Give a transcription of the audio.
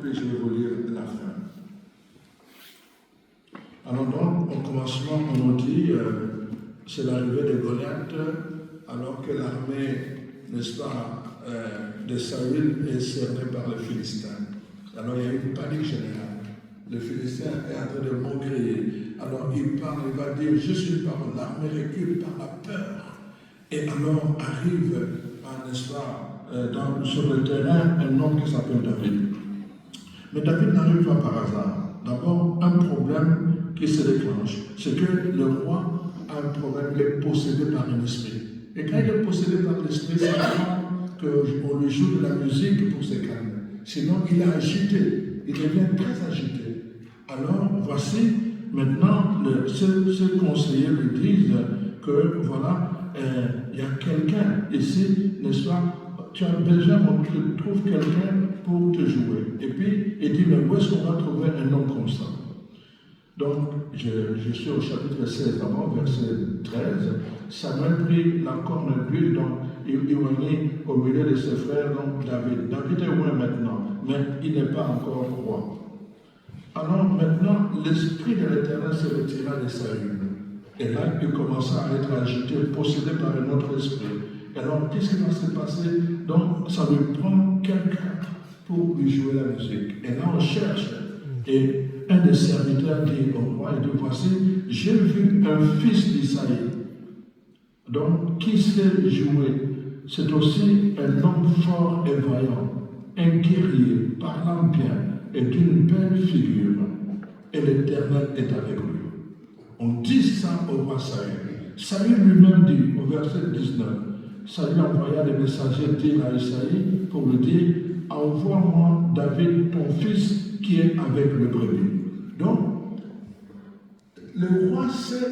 puis je vais vous lire la fin. Alors donc, au commencement, on nous dit, c'est l'arrivée de Goliath, alors que l'armée, n'est-ce pas, de Saül est cernée par les Philistins. Alors il y a une panique générale. Le Philistin est en train de maugréer. Alors il parle, il va dire, je suis par l'armée recule par la peur. Et alors arrive, n'est-ce pas, sur le terrain, un homme qui s'appelle David. Mais David n'arrive pas par hasard. D'abord, un problème qui se déclenche, c'est que le roi a un problème, il est possédé par un esprit. Et quand il est possédé par l'esprit, c'est qu'on lui joue de la musique pour se calmer. Sinon, il est agité, il devient très agité. Alors, voici, maintenant, ce conseiller lui dit que, voilà, il y a quelqu'un ici, n'est-ce pas, tu as besoin, on te trouve quelqu'un pour te jouer. Et puis, il dit, mais où est-ce qu'on va trouver un homme comme ça? Donc, je suis au chapitre 16, d'abord, verset 13. Samuel prit la corne d'huile, donc il mit au milieu de ses frères, donc David. David est loin maintenant, mais il n'est pas encore roi. Alors maintenant, l'esprit de l'Éternel se retira de Saül. Et là, il commença à être agité, possédé par un autre esprit. Et alors, qu'est-ce qui va se passer? Donc, ça lui prend quelqu'un pour lui jouer la musique. Et là, on cherche. Et un des serviteurs dit au roi, il dit, voici, j'ai vu un fils d'Isaïe. Donc, qui sait jouer? C'est aussi un homme fort et vaillant, un guerrier, parlant bien et d'une belle figure. Et l'Éternel est avec lui. On dit ça au roi Saül. Saül lui-même dit, au verset 19, Saül envoya des messagers dire à Isaïe pour lui dire, envoie-moi David, ton fils, qui est avec le brebis. Donc, le roi sait